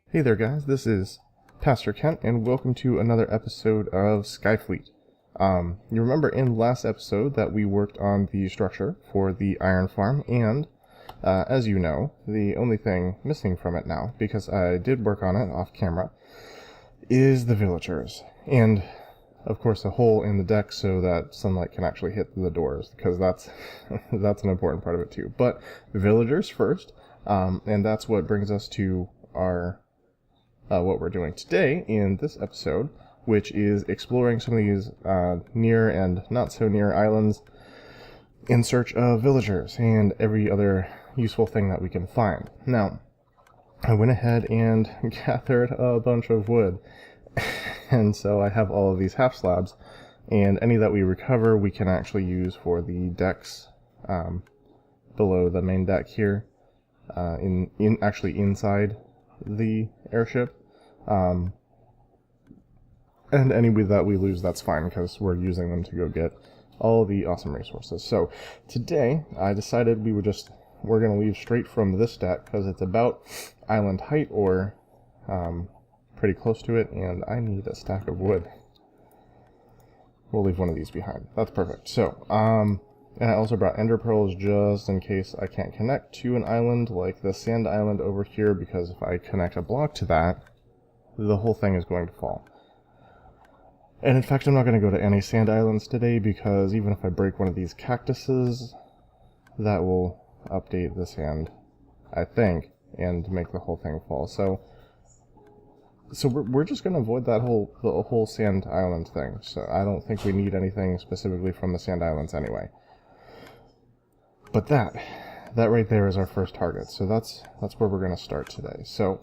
Hey there guys, this is Pastor Kent, and welcome to another episode of Skyfleet. You remember in last episode that we worked on the structure for the iron farm, and as you know, the only thing missing from it now, because I did work on it off camera, is the villagers. And, of course, a hole in the deck so that sunlight can actually hit the doors, because that's an important part of it too. But villagers first, and that's what brings us to our what we're doing today in this episode, which is exploring some of these near and not so near islands in search of villagers and every other useful thing that we can find. Now, I went ahead and gathered a bunch of wood, and so I have all of these half slabs, and any that we recover we can actually use for the decks below the main deck here, actually inside the airship. And any that we lose, that's fine, because we're using them to go get all the awesome resources. So today I decided we're going to leave straight from this deck, because it's about island height or pretty close to it, and I need a stack of wood. We'll leave one of these behind. That's perfect. So, and I also brought ender pearls just in case I can't connect to an island like the sand island over here, because if I connect a block to that, the whole thing is going to fall. And in fact, I'm not going to go to any sand islands today, because even if I break one of these cactuses, that will update the sand, I think, and make the whole thing fall. So we're just going to avoid the whole sand island thing. So I don't think we need anything specifically from the sand islands anyway. But that right there is our first target. So that's where we're going to start today. So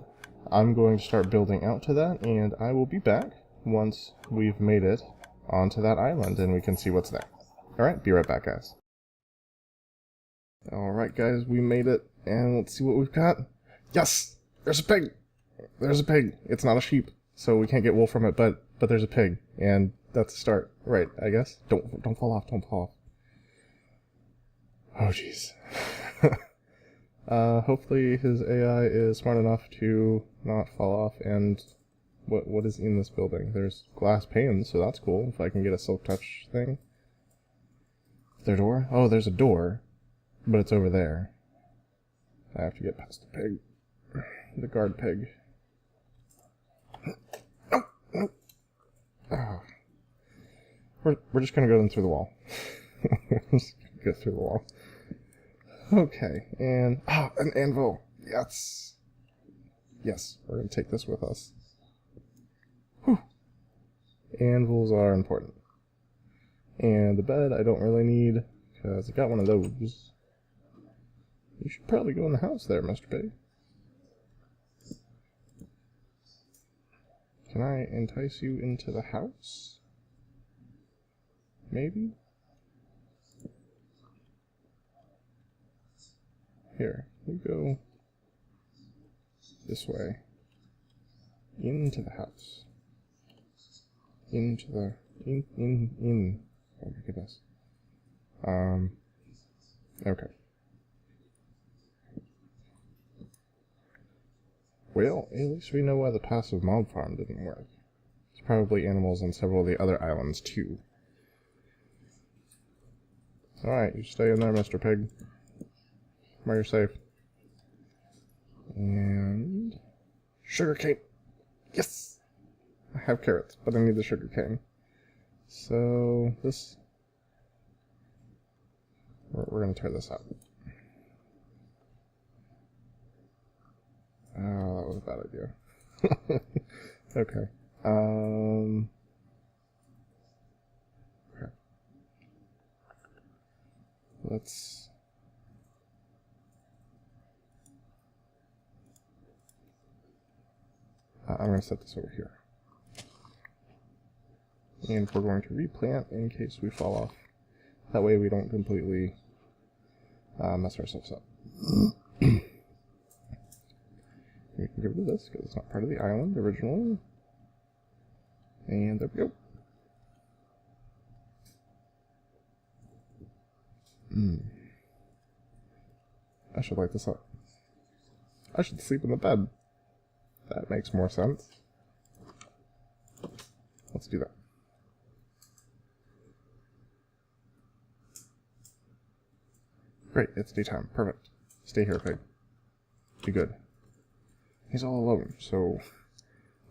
I'm going to start building out to that, and I will be back once we've made it onto that island and we can see what's there. Alright, be right back, guys. Alright, guys, we made it, and let's see what we've got. Yes! There's a pig! There's a pig! It's not a sheep, so we can't get wool from it, but there's a pig, and that's a start. Right, I guess? Don't fall off, don't fall off. Oh, jeez. Hopefully his AI is smart enough to not fall off. And what is in this building? There's glass panes, so that's cool. If I can get a silk touch thing. Is there a door? Oh, there's a door, but it's over there. I have to get past the pig. The guard pig. Nope, nope. Oh. We're just gonna go in through the wall. Just go through the wall. Okay, and an anvil. Yes. Yes, we're going to take this with us. Whew. Anvils are important. And the bed I don't really need, because I got one of those. You should probably go in the house there, Mr. Pig. Can I entice you into the house? Maybe? Here, you go this way. Into the house. Into the... In. Oh my goodness. Okay. Well, at least we know why the passive mob farm didn't work. There's probably animals on several of the other islands, too. Alright, you stay in there, Mr. Pig. Where you're safe. And... sugarcane! Yes! I have carrots, but I need the sugarcane. So, this... We're gonna tear this out. Oh, that was a bad idea. Okay. Okay. Let's... I'm going to set this over here. And we're going to replant in case we fall off. That way we don't completely mess ourselves up. We can get rid of this because it's not part of the island originally. And there we go. I should light this up. I should sleep in the bed. That makes more sense. Let's do that. Great, it's daytime. Perfect. Stay here, pig. Be good. He's all alone, so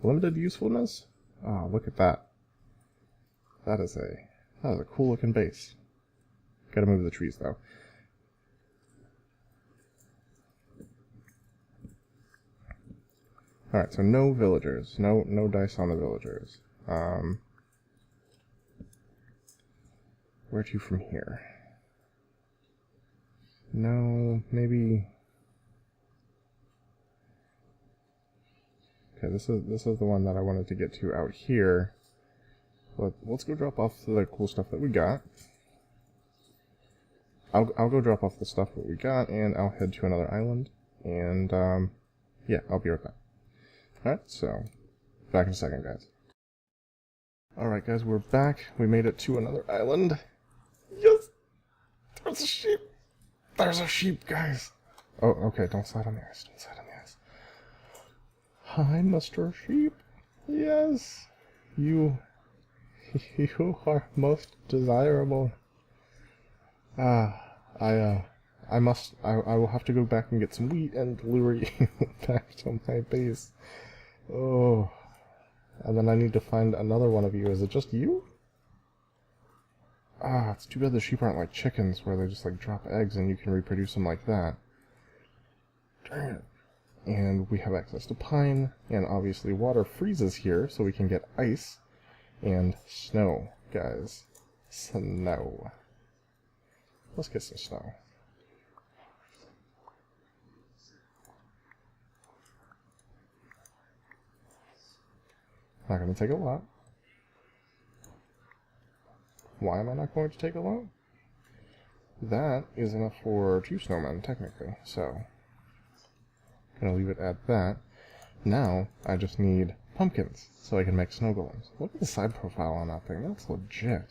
limited usefulness? Oh, look at that. That is a cool looking base. Gotta move the trees though. Alright, so no villagers. No dice on the villagers. Where to from here? No, maybe. Okay, this is the one that I wanted to get to out here. But let's go drop off the cool stuff that we got. I'll go drop off the stuff that we got, and I'll head to another island. And yeah, I'll be right back. Alright, so back in a second, guys. Alright, guys, we're back. We made it to another island. Yes! There's a sheep! There's a sheep, guys! Oh, okay, don't slide on the ice. Don't slide on the ice. Hi, Mr. Sheep. Yes! You are most desirable. I will have to go back and get some wheat and lure you back to my base. Oh. And then I need to find another one of you. Is it just you? Ah, it's too bad the sheep aren't like chickens where they just like drop eggs and you can reproduce them like that. Darn it. And we have access to pine, and obviously water freezes here, so we can get ice and snow, guys. Snow. Let's get some snow. Not going to take a lot. Why am I not going to take a lot? That is enough for 2 snowmen, technically, so gonna leave it at that. Now, I just need pumpkins, so I can make snow golems. Look at the side profile on that thing, that's legit.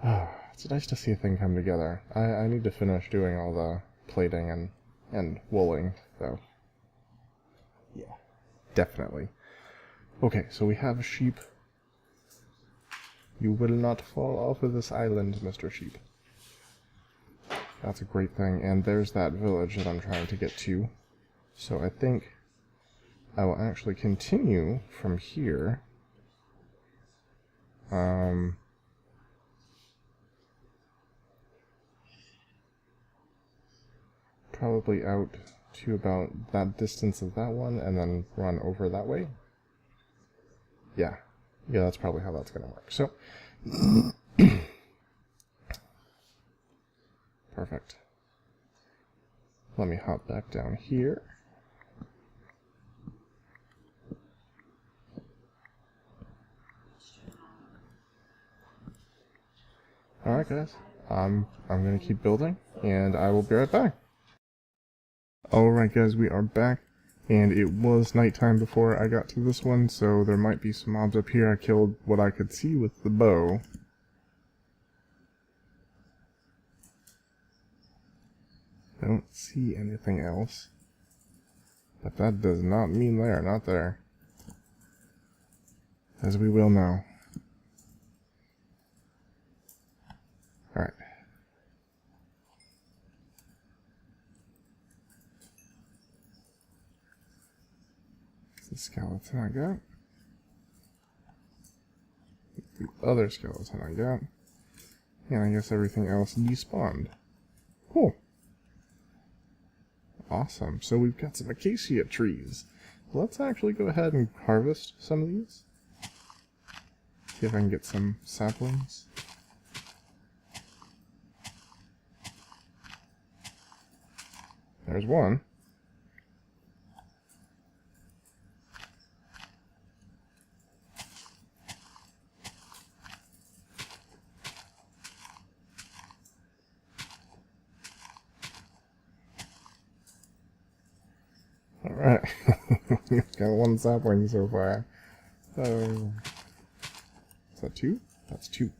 It's nice to see a thing come together. I need to finish doing all the plating and wooling, though. Yeah, definitely. Okay, so we have a sheep. You will not fall off of this island, Mr. Sheep. That's a great thing, and there's that village that I'm trying to get to. So I think I will actually continue from here. Probably out to about that distance of that one, and then run over that way. Yeah, that's probably how that's going to work. So, perfect. Let me hop back down here. Alright guys, I'm going to keep building, and I will be right back. Alright guys, we are back, and it was nighttime before I got to this one, so there might be some mobs up here. I killed what I could see with the bow. I don't see anything else, but that does not mean they are not there, as we will now. Alright. The skeleton I got. The other skeleton I got. And I guess everything else despawned. Cool. Awesome. So we've got some acacia trees. Let's actually go ahead and harvest some of these. See if I can get some saplings. There's one. Alright, we've got one sapling so far. Is that 2? That's 2.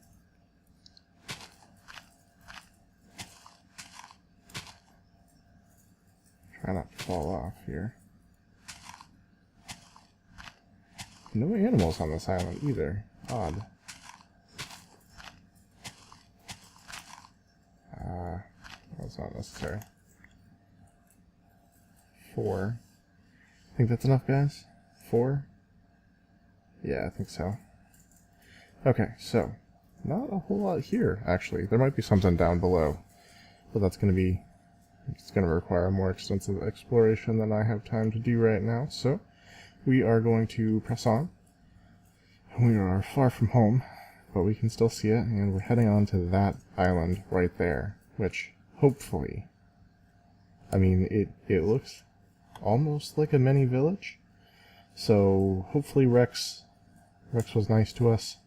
Try not to fall off here. No animals on this island either. Odd. That's not necessary. 4. Think that's enough, guys? 4? Yeah, I think so. Okay, so not a whole lot here, actually. There might be something down below, but that's going to be, it's going to require a more extensive exploration than I have time to do right now. So we are going to press on. We are far from home, but we can still see it, and we're heading on to that island right there, which hopefully, I mean, it looks almost like a mini village. So hopefully Rex was nice to us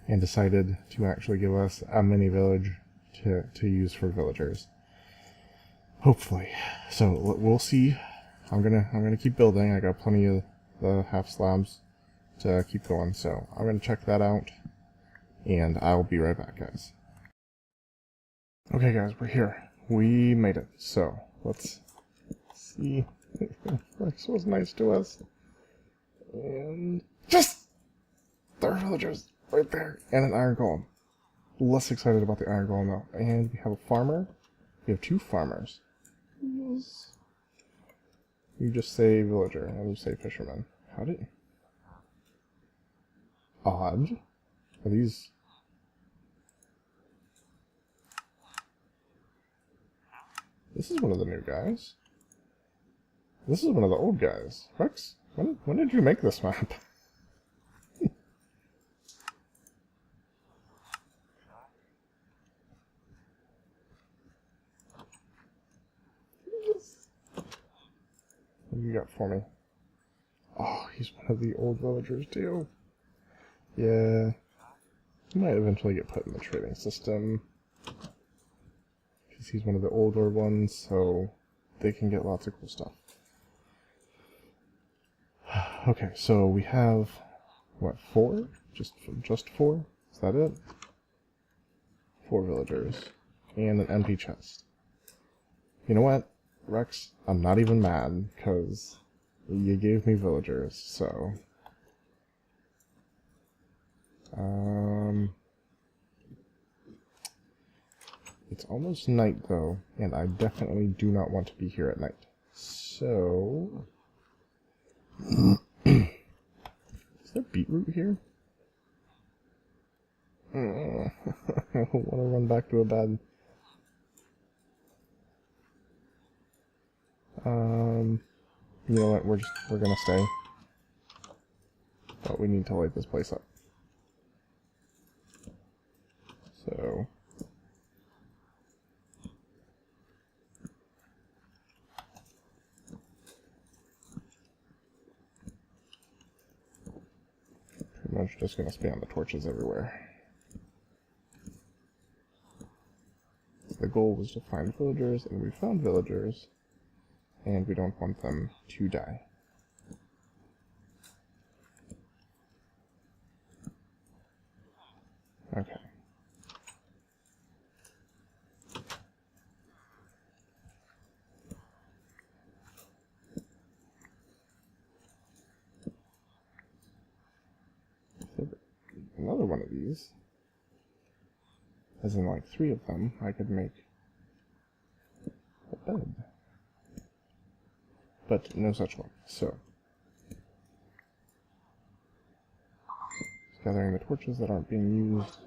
and decided to actually give us a mini village to use for villagers. Hopefully. So we'll see. I'm gonna keep building. I got plenty of the half slabs to keep going, so I'm gonna check that out, and I'll be right back, guys. Okay, guys, we're here. We made it. So let's see. Rex was nice to us, and just there are villagers right there, and an iron golem. Less excited about the iron golem though. And we have a farmer. We have 2 farmers. Yes. You just say villager, and you say fisherman. How did? Odd. Are these? This is one of the new guys. This is one of the old guys. Rex, when did you make this map? What do you got for me? Oh, he's one of the old villagers too. Yeah. He might eventually get put in the trading system. Because he's one of the older ones, so they can get lots of cool stuff. Okay, so we have, what, 4? Just 4? Is that it? 4 villagers. And an empty chest. You know what, Rex? I'm not even mad, because you gave me villagers, so... It's almost night, though, and I definitely do not want to be here at night. So... Is there beetroot here? I want to run back to a bed. You know what? We're gonna stay. But we need to light this place up. So... pretty much just gonna spam the torches everywhere. The goal was to find villagers, and we found villagers, and we don't want them to die. Okay. Another one of these, as in like 3 of them, I could make a bed. But no such luck, so. Just gathering the torches that aren't being used.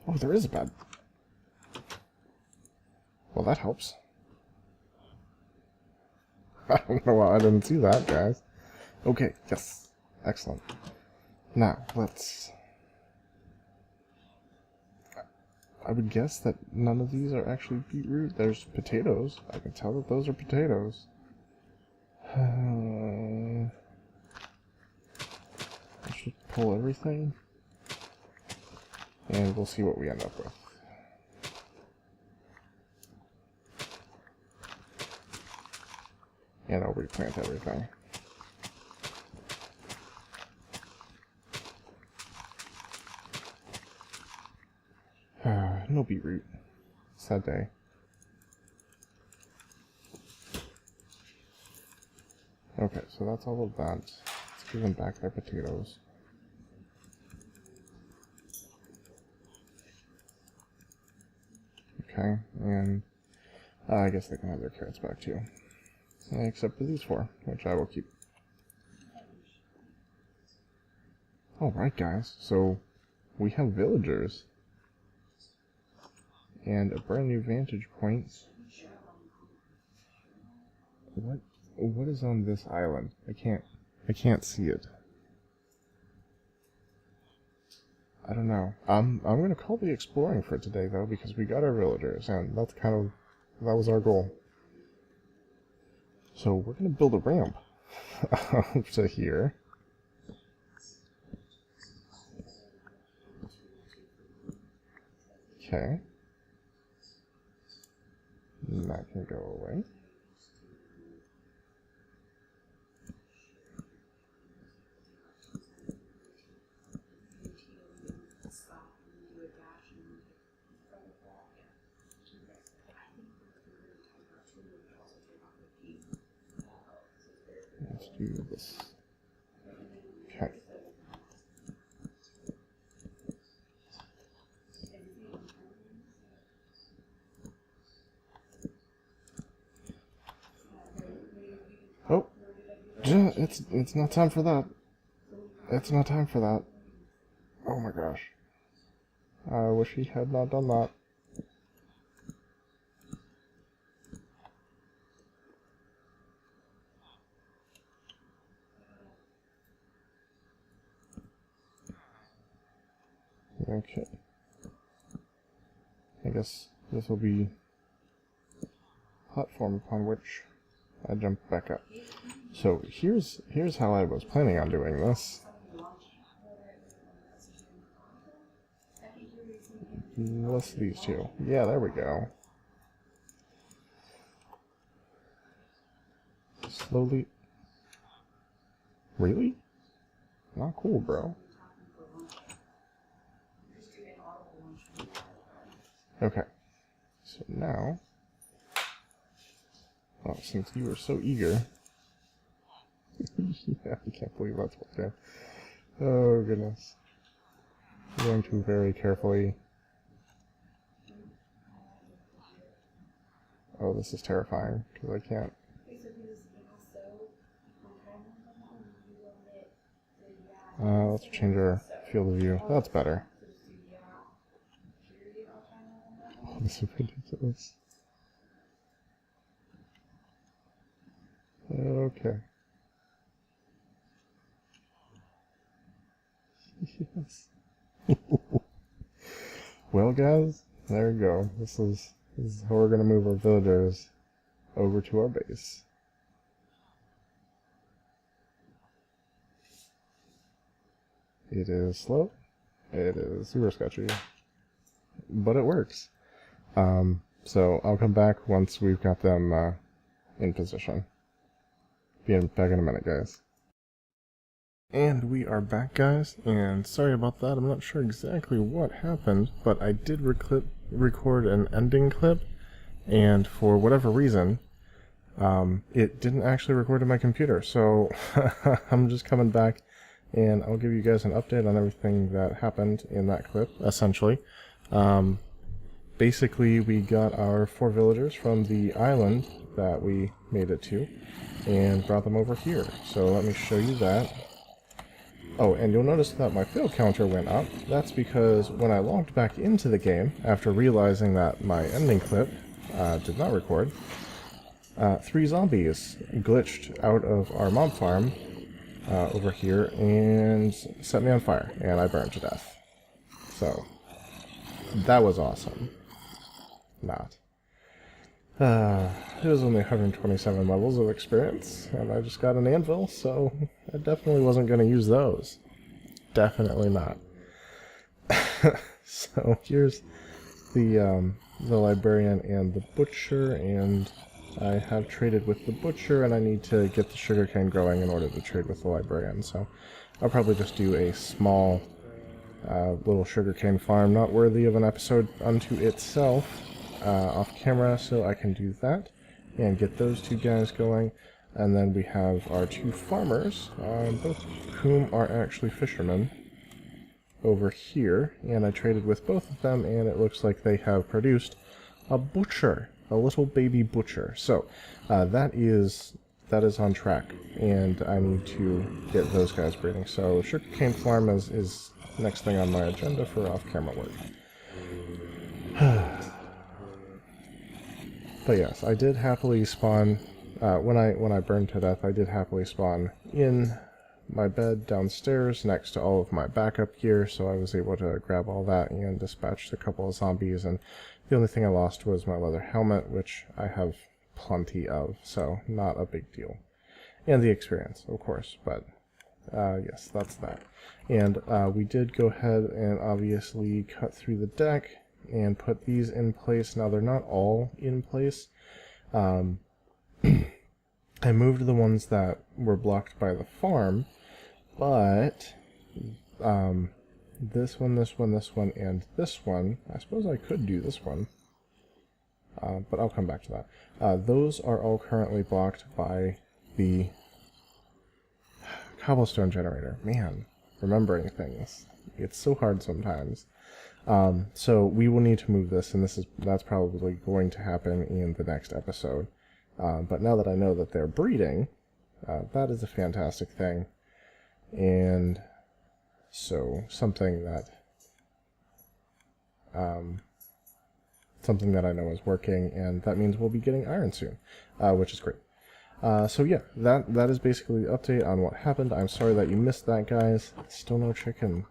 Oh, there is a bed. Well, that helps. I don't know why I didn't see that, guys. Okay, yes. Excellent. Now, let's... I would guess that none of these are actually beetroot. There's potatoes. I can tell that those are potatoes. I should pull everything. And we'll see what we end up with. And I'll replant everything. No beetroot. Sad day. Okay, so that's all of that. Let's give them back their potatoes. Okay, and I guess they can have their carrots back too. Except for these 4, which I will keep. Alright guys, so we have villagers. And a brand new vantage point. What is on this island? I can't see it. I don't know. I'm gonna call the exploring for today though, because we got our villagers, and that was our goal. So we're gonna build a ramp up to here. Okay. And that can go away. Let's do this. Okay. Oh, it's not time for that. It's not time for that. Oh my gosh. I wish he had not done that. Okay. I guess this will be platform upon which I jump back up. So here's how I was planning on doing this. Let's do these 2. Yeah, there we go. Slowly. Really? Not cool, bro. Okay. So now, well, since you were so eager, yeah, I can't believe that's working. Oh goodness. I'm going to very carefully. Oh, this is terrifying because I can't. Let's change our field of view. That's better. Oh, this is ridiculous. Okay. Yes. Well, guys, there we go. This is how we're gonna move our villagers over to our base. It is slow. It is super sketchy, but it works. So I'll come back once we've got them in position. Be back in a minute, guys. And we are back, guys, and sorry about that. I'm not sure exactly what happened, but I did record an ending clip, and for whatever reason, it didn't actually record in my computer, so I'm just coming back, and I'll give you guys an update on everything that happened in that clip, essentially. Basically, we got our 4 villagers from the island that we made it to, and brought them over here. So let me show you that. Oh, and you'll notice that my fail counter went up. That's because when I logged back into the game, after realizing that my ending clip did not record, 3 zombies glitched out of our mob farm over here and set me on fire, and I burned to death. So, that was awesome. Not. It was only 127 levels of experience, and I just got an anvil, so I definitely wasn't going to use those. Definitely not. So here's the librarian and the butcher, and I have traded with the butcher, and I need to get the sugarcane growing in order to trade with the librarian, so I'll probably just do a small little sugarcane farm, not worthy of an episode unto itself, off camera, so I can do that and get those 2 guys going. And then we have our two farmers, both of whom are actually fishermen, over here. And I traded with both of them, and it looks like they have produced a butcher, a little baby butcher. So that is on track, and I need to get those guys breeding. So sugarcane farm is next thing on my agenda for off-camera work. But yes, I did happily spawn, when I burned to death, I did happily spawn in my bed downstairs next to all of my backup gear, so I was able to grab all that and dispatched a couple of zombies, and the only thing I lost was my leather helmet, which I have plenty of, so not a big deal. And the experience, of course, but yes, that's that. And we did go ahead and obviously cut through the deck and put these in place. Now, they're not all in place. I moved the ones that were blocked by the farm, but this one, this one, this one, and this one, I suppose I could do this one, but I'll come back to that. Those are all currently blocked by the cobblestone generator. Man, remembering things. It's so hard sometimes. So we will need to move this, and that's probably going to happen in the next episode. But now that I know that they're breeding, that is a fantastic thing. And so something that I know is working, and that means we'll be getting iron soon, which is great. So yeah, that is basically the update on what happened. I'm sorry that you missed that, guys. Still no chicken.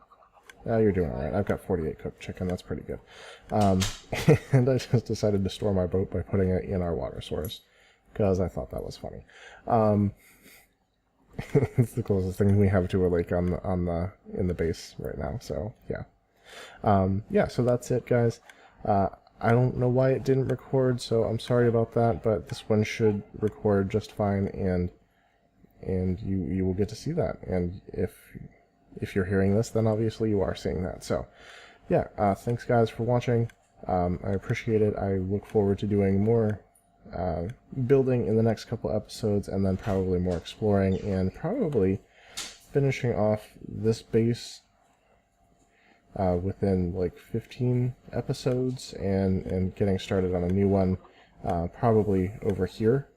You're doing alright. I've got 48 cooked chicken. That's pretty good. And I just decided to store my boat by putting it in our water source, because I thought that was funny. It's the closest thing we have to a lake in the base right now. So yeah, yeah. So that's it, guys. I don't know why it didn't record, so I'm sorry about that. But this one should record just fine, and you will get to see that. And if you're hearing this, then obviously you are seeing that. So yeah, thanks guys for watching. I appreciate it. I look forward to doing more building in the next couple episodes, and then probably more exploring, and probably finishing off this base within like 15 episodes, and getting started on a new one, probably over here.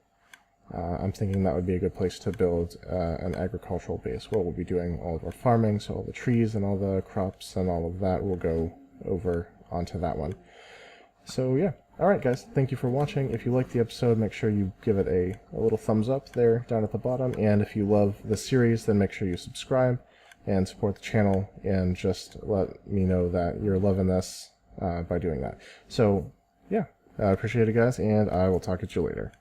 I'm thinking that would be a good place to build an agricultural base where we'll be doing all of our farming, so all the trees and all the crops and all of that will go over onto that one. So yeah, alright guys, thank you for watching. If you liked the episode, make sure you give it a little thumbs up there down at the bottom, and if you love the series, then make sure you subscribe and support the channel, and just let me know that you're loving this by doing that. So yeah, I appreciate it guys, and I will talk to you later.